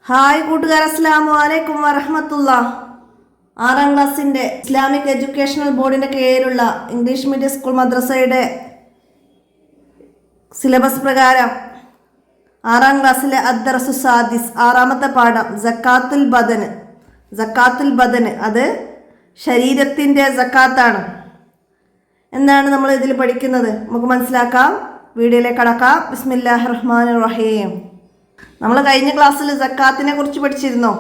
Hi കൂട്ടുകാർ, അസ്സലാമു അലൈക്കും വറഹ്മത്തുള്ളാഹി. 6ാം ക്ലാസ്സിൻ്റെ ഇസ്ലാമിക് എഡ്യൂക്കേഷണൽ ബോർഡിൻ്റെ കീഴിലുള്ള ഇംഗ്ലീഷ് മീഡിയം സ്കൂൾ മദ്രസയുടെ സിലബസ് പ്രകാരം 6ാം ക്ലാസ്സിലെ അദ്ദർസു സാദിസ് 6ാമത്തെ പാഠം സക്കാത്തുൽ ബദൻ അത് ശരീരത്തിൻ്റെ സക്കാത്താണ്. എന്താണ് നമ്മൾ ഇതിൽ പഠിക്കുന്നത്? നമുക്ക് മനസ്സിലാക്കാം. വീഡിയോയിലേക്ക് കടക്കാം. ബിസ്മില്ലാഹിർ റഹ്മാനിർ റഹീം. നമ്മൾ കഴിഞ്ഞ ക്ലാസ്സിൽ സക്കാത്തിനെ കുറിച്ച് പഠിച്ചിരുന്നു.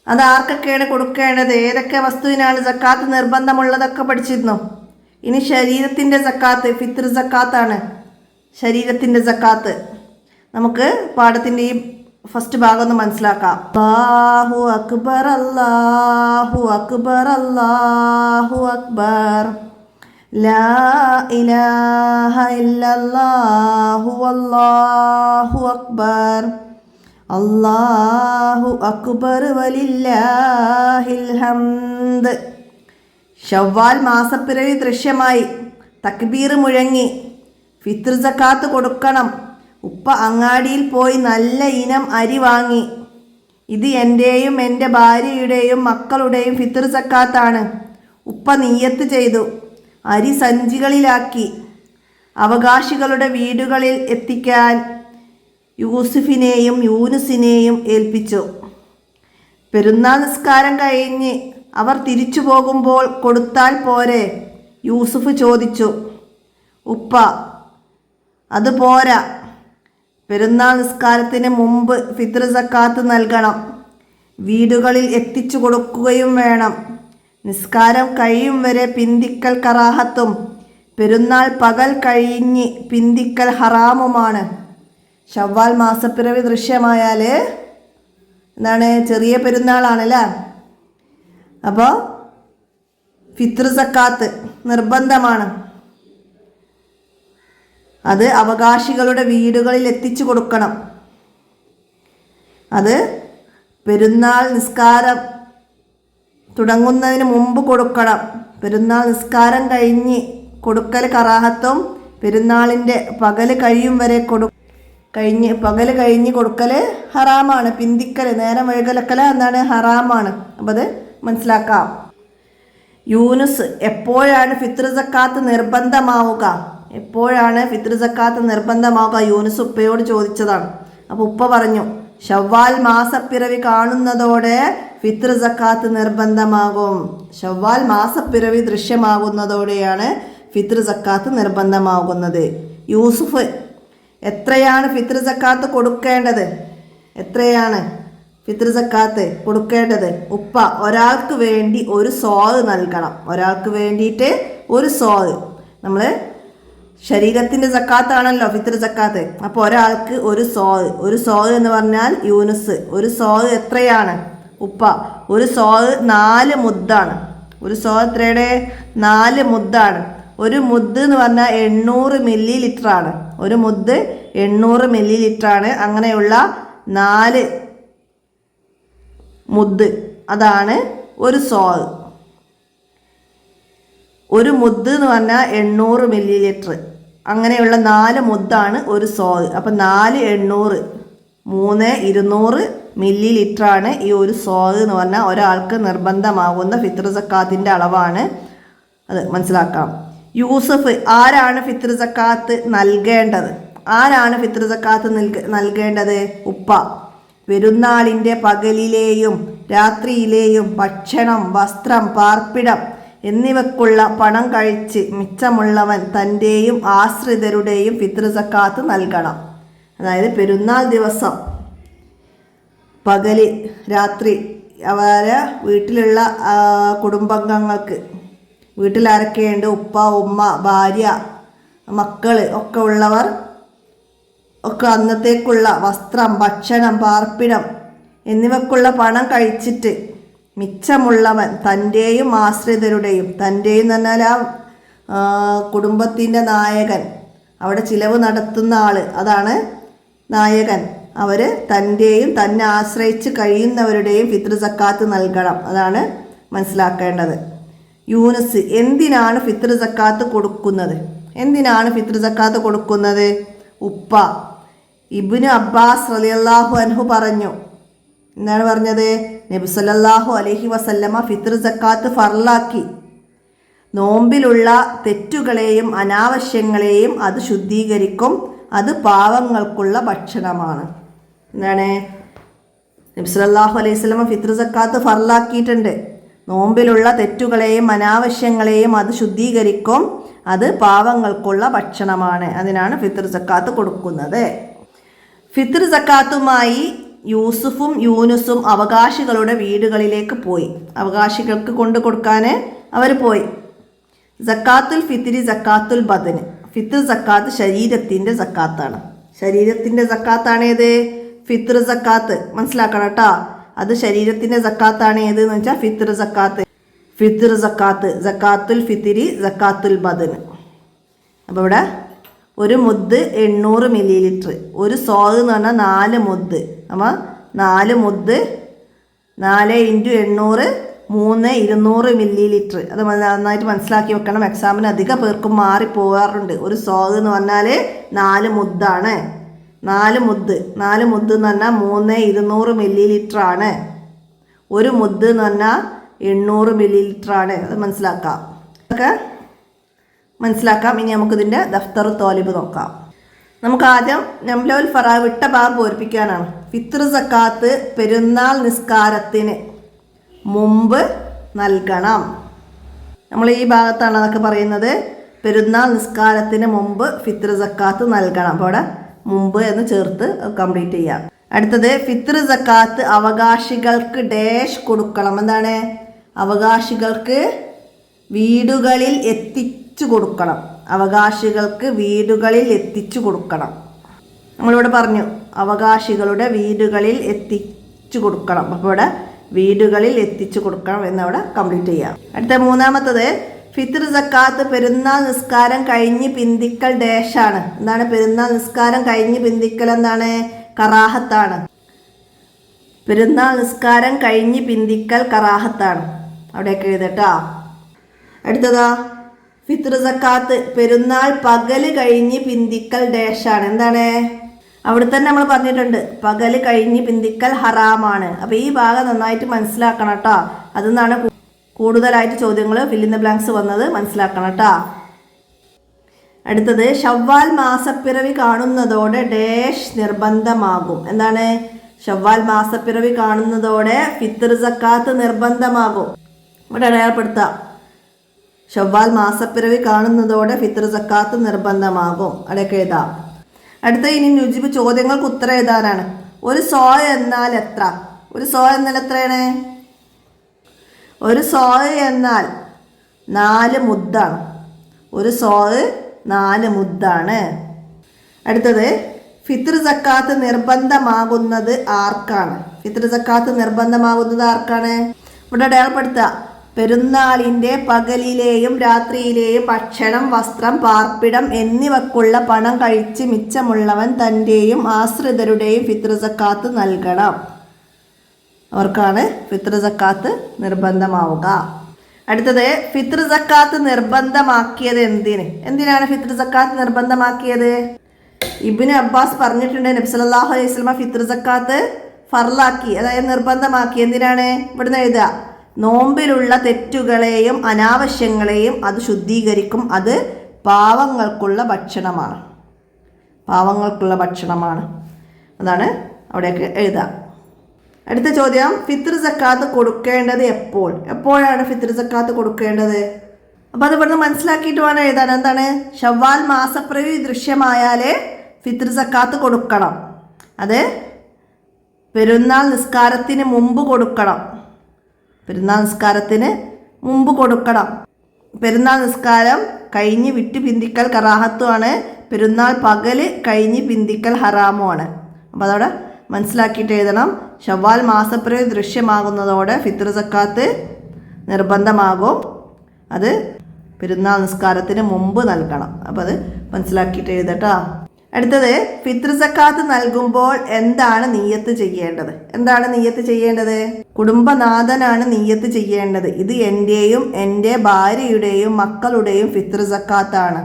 അത് ആർക്കൊക്കെയാണ് കൊടുക്കേണ്ടത്, ഏതൊക്കെ വസ്തുവിനാണ് സക്കാത്ത് നിർബന്ധമുള്ളതൊക്കെ പഠിച്ചിരുന്നു. ഇനി ശരീരത്തിൻ്റെ സക്കാത്ത്, ഫിത്ർ സക്കാത്താണ്. ശരീരത്തിൻ്റെ സക്കാത്ത് നമുക്ക് പാഠത്തിൻ്റെ ഈ ഫസ്റ്റ് ഭാഗം ഒന്ന് മനസ്സിലാക്കാം. അല്ലാഹു അക്ബർ, അല്ലാഹു അക്ബർ, അല്ലാഹു അക്ബർ, ലാ ഇലാഹ ഇല്ലല്ലാഹു വല്ലാഹു അക്ബർ, അല്ലാഹു അക്ബർ വലില്ലാഹിൽ ഹംദ്. ശവ്വാൽ മാസപ്പിറവി ദൃശ്യമായി. തക്ബീർ മുഴങ്ങി. ഫിത്ർ സക്കാത്ത് കൊടുക്കണം. ഉപ്പ അങ്ങാടിയിൽ പോയി നല്ല ഇനം അരി വാങ്ങി. ഇത് എൻ്റെയും എൻ്റെ ഭാര്യയുടെയും മക്കളുടെയും ഫിത്ർ സക്കാത്താണ്. ഉപ്പ നിയ്യത്ത് ചെയ്തു. അരി സഞ്ചികളിലാക്കി അവകാശികളുടെ വീടുകളിൽ എത്തിക്കാൻ യൂസുഫിനെയും യൂനുസിനെയും ഏൽപ്പിച്ചു. പെരുന്നാൾ നിസ്കാരം കഴിഞ്ഞ് അവർ തിരിച്ചു പോകുമ്പോൾ കൊടുത്താൽ പോരെ? യൂസുഫ് ചോദിച്ചു. ഉപ്പ, അത് പോരാ, പെരുന്നാൾ നിസ്കാരത്തിന് മുമ്പ് ഫിത്ർ സക്കാത്ത് നൽകണം. വീടുകളിൽ എത്തിച്ചു കൊടുക്കുകയും വേണം. നിസ്കാരം കഴിയും വരെ പിന്തിക്കൽ കറാഹത്തും പെരുന്നാൾ പകൽ കഴിഞ്ഞ് പിന്തിക്കൽ ഹറാമുമാണ്. ശവ്വാൽ മാസപ്പിറവി ദൃശ്യമായാൽ എന്താണ്? ചെറിയ പെരുന്നാളാണല്ലേ. അപ്പോൾ ഫിത്ർ സക്കാത്ത് നിർബന്ധമാണ്. അത് അവകാശികളുടെ വീടുകളിൽ എത്തിച്ചു കൊടുക്കണം. അത് പെരുന്നാൾ നിസ്കാരം തുടങ്ങുന്നതിന് മുമ്പ് കൊടുക്കണം. പെരുന്നാൾ നിസ്കാരം കഴിഞ്ഞ് കൊടുക്കൽ കറാഹത്തും പെരുന്നാളിൻ്റെ പകല് കഴിയും വരെ പകല് കഴിഞ്ഞ് കൊടുക്കൽ ഹറാമാണ്. പിന്തിക്കൽ, നേരം വൈകലക്കൽ എന്താണ്? ഹറാമാണ്. അപ്പം അത് മനസ്സിലാക്കാം. യൂനുസ്, എപ്പോഴാണ് ഫിത്ർ സക്കാത്ത് നിർബന്ധമാവുക? എപ്പോഴാണ് ഫിത്ർ സക്കാത്ത് നിർബന്ധമാവുക? യൂനുസ് ഉപ്പയോട് ചോദിച്ചതാണ്. അപ്പോൾ ഉപ്പ പറഞ്ഞു, ശവ്വാൽ മാസപ്പിറവി കാണുന്നതോടെ ഫിത്ർ സക്കാത്ത് നിർബന്ധമാകും. ശവ്വാൽ മാസപ്പിറവി ദൃശ്യമാകുന്നതോടെയാണ് ഫിത്ർ സക്കാത്ത് നിർബന്ധമാകുന്നത്. യൂസുഫ്, എത്രയാണ് ഫിത്ർ സക്കാത്ത് കൊടുക്കേണ്ടത്? എത്രയാണ് ഫിത്ർ സക്കാത്ത് കൊടുക്കേണ്ടത്? ഉപ്പ, ഒരാൾക്ക് വേണ്ടി ഒരു സ്വാദ് നൽകണം. ഒരാൾക്ക് വേണ്ടിയിട്ട് ഒരു സ്വാദ്. നമ്മൾ ശരീരത്തിൻ്റെ സക്കാത്താണല്ലോ ഫിത്ർ സക്കാത്ത്. അപ്പോൾ ഒരാൾക്ക് ഒരു സ്വാദ് എന്ന് പറഞ്ഞാൽ യൂനുസ്. ഒരു സ്വാദ് എത്രയാണ്? ഉപ്പ, ഒരു സ്വാദ് 4 മുദ്ദാണ്. ഒരു സ്വാദ് എത്രയുടെ? 4 മുദ്ദാണ്. ഒരു മുദ്ദ് എന്ന് പറഞ്ഞാൽ 800 മില്ലി ലിറ്ററാണ്. ഒരു മുദ്ദ് 800 മില്ലി ലിറ്ററാണ്. അങ്ങനെയുള്ള 4 മുദ്ദ്, അതാണ് ഒരു സ്വാദ്. ഒരു മുദ്ദ് എന്ന് പറഞ്ഞാൽ 800 മില്ലി ലിറ്റർ. അങ്ങനെയുള്ള 4 മുദ്ദാണ് ഒരു സ്വാദ്. അപ്പം 4 800 200 മില്ലി ലിറ്ററാണ് ഈ ഒരു സ്വാദ് എന്ന് പറഞ്ഞാൽ ഒരാൾക്ക് നിർബന്ധമാകുന്ന ഫിത്ർ സക്കാത്തിൻ്റെ അളവാണ്. അത് മനസ്സിലാക്കാം. യൂസുഫ്, ആരാണ് ഫിത്ർ സക്കാത്ത് നൽകേണ്ടത്? ആരാണ് ഫിത്ർ സക്കാത്ത് നൽകേണ്ടത്? ഉപ്പ. പെരുന്നാളിൻ്റെ പകലിലെയും രാത്രിയിലെയും ഭക്ഷണം, വസ്ത്രം, പാർപ്പിടം എന്നിവയ്ക്കുള്ള പണം കഴിച്ച് മിച്ചമുള്ളവൻ തൻ്റെയും ആശ്രിതരുടെയും ഫിത്ർ സക്കാത്ത് നൽകണം. അതായത് പെരുന്നാൾ ദിവസം പകല്, രാത്രി അവരെ വീട്ടിലുള്ള കുടുംബാംഗങ്ങൾക്ക്, വീട്ടിലാരൊക്കെയുണ്ട്? ഉപ്പ, ഉമ്മ, ഭാര്യ, മക്കൾ ഒക്കെ ഉള്ളവർ ഒക്കെ അന്നത്തേക്കുള്ള വസ്ത്രം, ഭക്ഷണം, പാർപ്പിടം എന്നിവയ്ക്കുള്ള പണം കഴിച്ചിട്ട് മിച്ചമുള്ളവൻ തൻ്റെയും ആശ്രിതരുടെയും, തൻ്റെയും എന്ന് പറഞ്ഞാൽ ആ കുടുംബത്തിൻ്റെ നായകൻ, അവിടെ ചിലവ് നടത്തുന്ന ആൾ, അതാണ് നായകൻ. അവർ തൻ്റെയും തന്നെ ആശ്രയിച്ച് കഴിയുന്നവരുടെയും ഫിത്ർ സക്കാത്ത് നൽകണം. അതാണ് മനസ്സിലാക്കേണ്ടത്. യൂനുസ്, എന്തിനാണ് ഫിത്ർ സക്കാത്ത് കൊടുക്കുന്നത്? എന്തിനാണ് ഫിത്ർ സക്കാത്ത് കൊടുക്കുന്നത്? ഉപ്പ, ഇബ്നു അബ്ബാസ് റളിയല്ലാഹു അൻഹു പറഞ്ഞു. എന്താണ് പറഞ്ഞത്? നബി സല്ലല്ലാഹു അലൈഹി വസല്ലമ ഫിത്ർ സക്കാത്ത് ഫർലാക്കി. നോമ്പിലുള്ള തെറ്റുകളെയും അനാവശ്യങ്ങളെയും അത് ശുദ്ധീകരിക്കും. അത് പാവങ്ങൾക്കുള്ള ഭക്ഷണമാണ്. എന്താണ്? നബി സല്ലല്ലാഹു അലൈഹി വസല്ലമ ഫിത്ർ സക്കാത്ത് ഫർലാക്കിയിട്ടുണ്ട്. നോമ്പിലുള്ള തെറ്റുകളെയും അനാവശ്യങ്ങളെയും അത് ശുദ്ധീകരിക്കും. അത് പാവങ്ങൾക്കുള്ള ഭക്ഷണമാണ്. അതിനാണ് ഫിത്ർ സക്കാത്ത് കൊടുക്കുന്നത്. ഫിത്ർ സക്കാത്തുമായി യൂസുഫും യൂനുസും അവകാശികളുടെ വീടുകളിലേക്ക് പോയി. അവകാശികൾക്ക് കൊണ്ടു കൊടുക്കാൻ അവർ പോയി. സക്കാത്തുൽ ഫിത്രി സക്കാത്തുൽ ബദന്. ഫിത്ർ സക്കാത്ത് ശരീരത്തിൻ്റെ സക്കാത്താണ്. ശരീരത്തിൻ്റെ സക്കാത്താണ് ഏത്? ഫിത്ർ സക്കാത്ത്. മനസ്സിലാക്കണം കേട്ടോ. അത് ശരീരത്തിൻ്റെ സക്കാത്താണ് ഏത് എന്ന് വെച്ചാൽ ഫിത്ർ സക്കാത്ത്. ഫിത്ർ സക്കാത്ത്, സക്കാത്തുൽ ഫിത്രി സക്കാത്തുൽ ബദന്. അപ്പോൾ ഇവിടെ ഒരു മുദ് 800 മില്ലി ലിറ്റർ. ഒരു സോഗ് എന്ന് പറഞ്ഞാൽ 4 മുദ്. അപ്പോൾ 4 മുദ് 4 × 800 200 മില്ലി ലിറ്റർ. അത് നന്നായിട്ട് മനസ്സിലാക്കി വെക്കണം. എക്സാമിന് അധികം പേർക്കും മാറിപ്പോകാറുണ്ട്. ഒരു സോഗ് എന്ന് പറഞ്ഞാൽ 4 മുദ്ദാണ്. 4 മുദ് എന്ന് പറഞ്ഞാൽ 200 മില്ലി ലിറ്റർ ആണ്. ഒരു മുദ് എന്ന് പറഞ്ഞാൽ 800 മില്ലി ലിറ്റർ ആണ്. അത് മനസ്സിലാക്കാം. അതൊക്കെ മനസ്സിലാക്കാം. ഇനി നമുക്കിതിൻ്റെ ദഫ്തർ തോലിബ് നോക്കാം. നമുക്ക് ആദ്യം നംലൗൽ ഫറാ വിട്ട ഭാഗം പൂരിപ്പിക്കാനാണ്. ഫിത്ർ സക്കാത്ത് പെരുന്നാൾ നിസ്കാരത്തിന് മുമ്പ് നൽകണം. നമ്മൾ ഈ ഭാഗത്താണ് അതൊക്കെ പറയുന്നത്. പെരുന്നാൾ നിസ്കാരത്തിന് മുമ്പ് ഫിത്ർ സക്കാത്ത് നൽകണം. അപ്പോൾ അവിടെ മുമ്പ് എന്ന് ചേർത്ത് കംപ്ലീറ്റ് ചെയ്യാം. അടുത്തത് ഫിത്ർ സക്കാത്ത് അവകാശികൾക്ക് ഡാഷ് കൊടുക്കണം. എന്താണ്? അവകാശികൾക്ക് വീടുകളിൽ എത്തിച്ചു കൊടുക്കണം. അവകാശികൾക്ക് വീടുകളിൽ എത്തിച്ചു കൊടുക്കണം. നമ്മളിവിടെ പറഞ്ഞു അവകാശികളുടെ വീടുകളിൽ എത്തിച്ചു കൊടുക്കണം. അപ്പോൾ ഇവിടെ വീടുകളിൽ എത്തിച്ചു കൊടുക്കണം എന്നവിടെ കംപ്ലീറ്റ് ചെയ്യാം. അടുത്ത മൂന്നാമത്തത് ഫിത്ർ സക്കാത്ത് പെരുന്നാൾ നിസ്കാരം കഴിഞ്ഞ് പിന്തിക്കൽ ഡാഷാണ്. എന്താണ്? പെരുന്നാൾ നിസ്കാരം കഴിഞ്ഞ് പിന്തിക്കൽ എന്താണ്? കറാഹത്താണ്. പെരുന്നാൾ നിസ്കാരം കഴിഞ്ഞ് പിന്തിക്കൽ കറാഹത്താണ്. അവിടെയൊക്കെ എഴുതട്ടാ. അടുത്തതാ ഫിത്ർ സക്കാത്ത് പെരുന്നാൾ പകല് കഴിഞ്ഞ് പിന്തിക്കൽ ഡാഷാണ്. എന്താണ്? അവിടെ തന്നെ നമ്മൾ പറഞ്ഞിട്ടുണ്ട് പകല് കഴിഞ്ഞ് പിന്തിക്കൽ ഹറാമാണ്. അപ്പോൾ ഈ ഭാഗം നന്നായിട്ട് മനസ്സിലാക്കണം കേട്ടോ. അതെന്നാണ് കൂടുതലായിട്ട് ചോദ്യങ്ങൾ ഫിൽ ഇൻ ദ ബ്ലാങ്ക്സ് വന്നത്. മനസ്സിലാക്കണം കേട്ടോ. അടുത്തത് ഷവ്വാൽ മാസപ്പിറവി കാണുന്നതോടെ ഡാഷ് നിർബന്ധമാകും. എന്താണ്? ഷവ്വാൽ മാസപ്പിറവി കാണുന്നതോടെ ഫിത്ർ സക്കാത്ത് നിർബന്ധമാകും. ഇവിടെ അടയാളപ്പെടുത്താം. ഷവ്വാൽ മാസപ്പിറവി കാണുന്നതോടെ ഫിത്ർ സക്കാത്ത് നിർബന്ധമാകും. അടയൊക്കെ എഴുതാം. അടുത്ത ഇനി നുജിബ് ചോദ്യങ്ങൾക്ക് ഉത്തരം എഴുതാനാണ്. ഒരു സോ എന്നാൽ എത്ര? ഒരു സോ എന്നാൽ എത്രയാണ്? ഒരു സോ എന്നാൽ 4 മുദ്ദാണ്. ഒരു സോ 4 മുദ്ദാണ്. അടുത്തത് ഫിത്ർ സക്കാത്ത് നിർബന്ധമാകുന്നത് ആർക്കാണ്? ഫിത്ർ സക്കാത്ത് നിർബന്ധമാകുന്നത് ആർക്കാണ്? ഇവിടെ അടയാളപ്പെടുത്തുക. പെരുന്നാളിൻ്റെ പകലിലെയും രാത്രിയിലെയും ഭക്ഷണം, വസ്ത്രം, പാർപ്പിടം എന്നിവക്കുള്ള പണം കഴിച്ച് മിച്ചമുള്ളവൻ തൻ്റെയും ആശ്രിതരുടെയും ഫിത്ർ സക്കാത്ത് നൽകണം. അവർക്കാണ് ഫിത്ർ സക്കാത്ത് നിർബന്ധമാവുക. അടുത്തത് ഫിത്ർ സക്കാത്ത് നിർബന്ധമാക്കിയത് എന്തിനാണ് ഫിത്ർ സക്കാത്ത് നിർബന്ധമാക്കിയത്? ഇബ്നു അബ്ബാസ് പറഞ്ഞിട്ടുണ്ട് നബി സല്ലല്ലാഹു അലൈഹി വസല്ലമ ഫിത്ർ സക്കാത്ത് ഫർലാക്കി, അതായത് നിർബന്ധമാക്കി. എന്തിനാണ്? ഇവിടുന്ന് എഴുതുക. നോമ്പിലുള്ള തെറ്റുകളെയും അനാവശ്യങ്ങളെയും അത് ശുദ്ധീകരിക്കും. അത് പാവങ്ങൾക്കുള്ള ഭക്ഷണമാണ്. പാവങ്ങൾക്കുള്ള ഭക്ഷണമാണ്. അതാണ് അവിടെയൊക്കെ എഴുതാം. അടുത്ത ചോദ്യം ഫിത്ർ സക്കാത്ത് കൊടുക്കേണ്ടത് എപ്പോൾ? എപ്പോഴാണ് ഫിത്ർ സക്കാത്ത് കൊടുക്കേണ്ടത്? അപ്പോൾ അത് ഇവിടുന്ന് മനസ്സിലാക്കിയിട്ട് വേണം എഴുതാൻ. എന്താണ്? ഷവ്വാൽ മാസപ്പിറവി ദൃശ്യമായാലേ ഫിത്ർ സക്കാത്ത് കൊടുക്കണം. അത് പെരുന്നാൾ നിസ്കാരത്തിന് മുമ്പ് കൊടുക്കണം. പെരുന്നാൾ നിസ്കാരത്തിന് മുമ്പ് കൊടുക്കണം. പെരുന്നാൾ നിസ്കാരം കഴിഞ്ഞ് വിട്ട് പിന്തിക്കൽ കറാഹത്തുമാണ്. പെരുന്നാൾ പകല് കഴിഞ്ഞ് പിന്തിക്കൽ ഹറാമുമാണ്. അപ്പോൾ അതോടെ മനസ്സിലാക്കിയിട്ട് എഴുതണം. ഷവ്വാൽ മാസപ്പിറവി ദൃശ്യമാകുന്നതോടെ ഫിത്ർ സക്കാത്ത് നിർബന്ധമാകും. അത് പെരുന്നാൾ നിസ്കാരത്തിന് മുമ്പ് നൽകണം. അപ്പോൾ അത് മനസ്സിലാക്കിയിട്ട് എഴുതട്ടോ. അടുത്തത് ഫിത്ർ സക്കാത്ത് നൽകുമ്പോൾ എന്താണ് നിയ്യത്ത് ചെയ്യേണ്ടത്? എന്താണ് നിയ്യത്ത് ചെയ്യേണ്ടത്? കുടുംബനാഥനാണ് നിയ്യത്ത് ചെയ്യേണ്ടത്. ഇത് എൻ്റെയും എൻ്റെ ഭാര്യയുടെയും മക്കളുടെയും ഫിത്ർ സക്കാത്താണ്.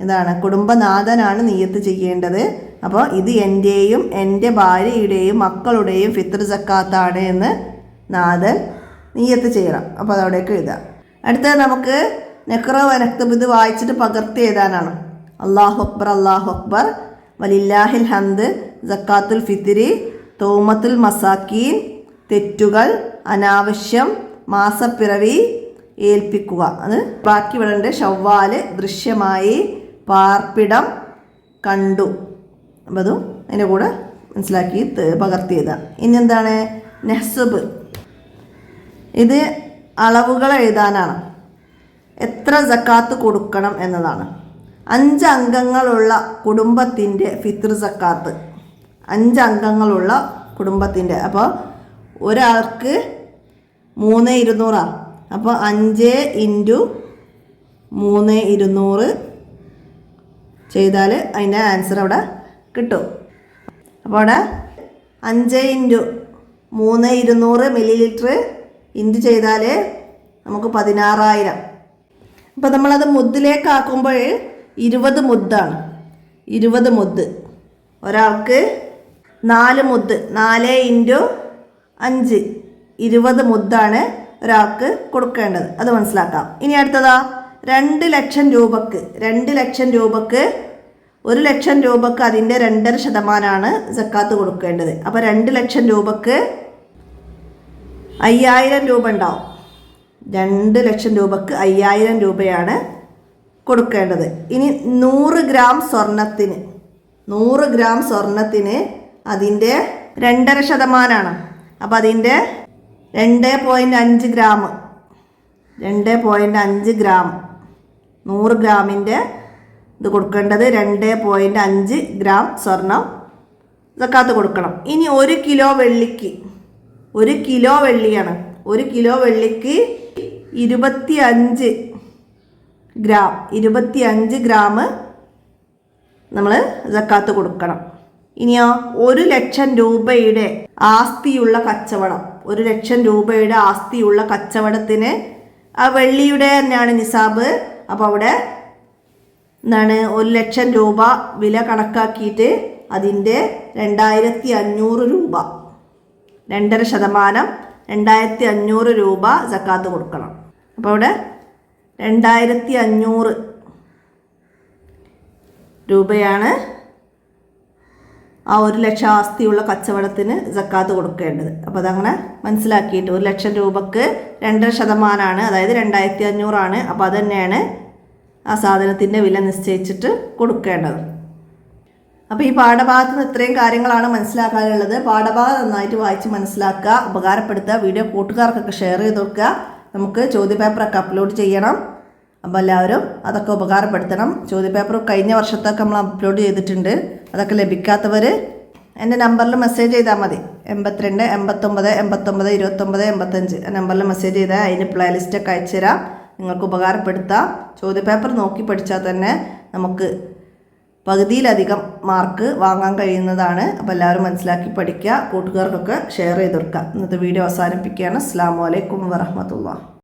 എന്താണ്? കുടുംബനാഥനാണ് നിയ്യത്ത് ചെയ്യേണ്ടത്. അപ്പോൾ ഇത് എൻ്റെയും എൻ്റെ ഭാര്യയുടെയും മക്കളുടെയും ഫിത്ർ സക്കാത്താണ് എന്ന് നാഥൻ നിയ്യത്ത് ചെയ്യണം. അപ്പോൾ അതവിടേക്ക് എഴുതാം. അടുത്തത് നമുക്ക് നെക്റോ വനക്തബ് ഇത് വായിച്ചിട്ട് പകർത്തി എഴുതാനാണ്. അല്ലാഹു അക്ബർ അല്ലാഹു അക്ബർ വലില്ലാഹിൽ ഹംദ് സക്കാത്തുൽ ഫിത്രി തൗമത്തുൽ മസാക്കീൻ തെറ്റുകൾ അനാവശ്യം മാസപ്പിറവി ഏൽപ്പിക്കുക. അത് ബാക്കി ഇവിടെ ഷവ്വാല് ദൃശ്യമായി പാർപ്പിടം കണ്ടു. അപ്പം അതും അതിൻ്റെ കൂടെ മനസ്സിലാക്കി പകർത്തിയതാ. ഇനി എന്താണ് നെഹ്സുബ്, ഇത് അളവുകൾ എഴുതാനാണ്. എത്ര സക്കാത്ത് കൊടുക്കണം എന്നതാണ്. 5 അംഗങ്ങളുള്ള കുടുംബത്തിൻ്റെ ഫിത്ർ സക്കാത്ത്, 5 അംഗങ്ങളുള്ള കുടുംബത്തിൻ്റെ. അപ്പോൾ ഒരാൾക്ക് 3200. അപ്പോൾ 5 × 3200 ചെയ്താൽ അതിൻ്റെ ആൻസർ അവിടെ കിട്ടും. അപ്പോൾ അവിടെ 5 × 3200 മില്ലി ഇൻറ്റു ചെയ്താൽ നമുക്ക് 16000. അപ്പോൾ നമ്മളത് മുദ്ദിലേക്കാക്കുമ്പോൾ 20 മുദ്ദാണ്. 20 മുദ്ദ് ഒരാൾക്ക് 4 മുദ്ദ്, 4 × 5 20 മുദ്ദാണ് ഒരാൾക്ക് കൊടുക്കേണ്ടത്. അത് മനസ്സിലാക്കാം. ഇനി അടുത്തതാ 2 ലക്ഷം രൂപക്ക് 2 ലക്ഷം രൂപക്ക് 1 ലക്ഷം രൂപക്ക് അതിൻ്റെ 2.5% സക്കാത്ത് കൊടുക്കേണ്ടത്. അപ്പോൾ 2 ലക്ഷം രൂപക്ക് 5000 രൂപ ഉണ്ടാവും. 2 ലക്ഷം രൂപക്ക് 5000 രൂപയാണ് കൊടുക്കേണ്ടത്. ഇനി 100 ഗ്രാം സ്വർണത്തിന് 100 ഗ്രാം സ്വർണത്തിന് അതിൻ്റെ 2.5%. അപ്പോൾ അതിൻ്റെ 2.5 ഗ്രാം 2.5 ഗ്രാം 100 ഗ്രാമിൻ്റെ ഇത് കൊടുക്കേണ്ടത് 2.5 ഗ്രാം സ്വർണം സക്കാത്ത് കൊടുക്കണം. ഇനി 1 കിലോ വെള്ളിക്ക് 1 കിലോ വെള്ളിയാണ്. 1 കിലോ വെള്ളിക്ക് 25 ഗ്രാം 25 ഗ്രാം നമ്മൾ സക്കാത്ത് കൊടുക്കണം. ഇനിയോ 1 ലക്ഷം രൂപയുടെ ആസ്തിയുള്ള കച്ചവടം, 1 ലക്ഷം രൂപയുടെ ആസ്തിയുള്ള കച്ചവടത്തിന് ആ വെള്ളിയുടെ തന്നെയാണ് നിസാബ്. അപ്പോൾ അവിടെ എന്താണ് 1 ലക്ഷം രൂപ വില കണക്കാക്കിയിട്ട് അതിൻ്റെ 2500 രൂപ 2.5% 2500 രൂപ സക്കാത്ത് കൊടുക്കണം. അപ്പോൾ അവിടെ 2500 രൂപയാണ് ആ 1 ലക്ഷം ആസ്തിയുള്ള കച്ചവടത്തിന് സക്കാത്ത് കൊടുക്കേണ്ടത്. അപ്പോൾ അതങ്ങനെ മനസ്സിലാക്കിയിട്ട് 1 ലക്ഷം രൂപക്ക് 2.5%, അതായത് 2500 അപ്പോൾ അത് തന്നെയാണ് ആ സാധനത്തിൻ്റെ വില നിശ്ചയിച്ചിട്ട് കൊടുക്കേണ്ടത്. അപ്പോൾ ഈ പാഠഭാഗത്ത് നിന്ന് ഇത്രയും കാര്യങ്ങളാണ് മനസ്സിലാക്കാനുള്ളത്. പാഠഭാഗം നന്നായിട്ട് വായിച്ച് മനസ്സിലാക്കുക, ഉപകാരപ്പെടുത്തുക, വീഡിയോ കൂട്ടുകാർക്കൊക്കെ ഷെയർ ചെയ്ത് കൊടുക്കുക. നമുക്ക് ചോദ്യപേപ്പറൊക്കെ അപ്ലോഡ് ചെയ്യണം. അപ്പോൾ എല്ലാവരും അതൊക്കെ ഉപകാരപ്പെടുത്തണം. ചോദ്യപേപ്പർ കഴിഞ്ഞ വർഷത്തൊക്കെ നമ്മൾ അപ്ലോഡ് ചെയ്തിട്ടുണ്ട്. അതൊക്കെ ലഭിക്കാത്തവർ എൻ്റെ നമ്പറിൽ മെസ്സേജ് ചെയ്താൽ മതി. 82 89 89 29 85 ആ നമ്പറിൽ മെസ്സേജ് ചെയ്താൽ അതിന് പ്ലേലിസ്റ്റൊക്കെ അയച്ചു തരാം. നിങ്ങൾക്ക് ഉപകാരപ്പെടുത്താം. ചോദ്യപേപ്പർ നോക്കി പഠിച്ചാൽ തന്നെ നമുക്ക് പകുതിയിലധികം മാർക്ക് വാങ്ങാൻ കഴിയുന്നതാണ്. അപ്പോൾ എല്ലാവരും മനസ്സിലാക്കി പഠിക്കുക, കൂട്ടുകാർക്കൊക്കെ ഷെയർ ചെയ്ത് കൊടുക്കുക. ഇന്നത്തെ വീഡിയോ അവസാനിപ്പിക്കുകയാണ്. അസ്സലാമു അലൈക്കും വറഹ്മത്തുള്ളാഹി.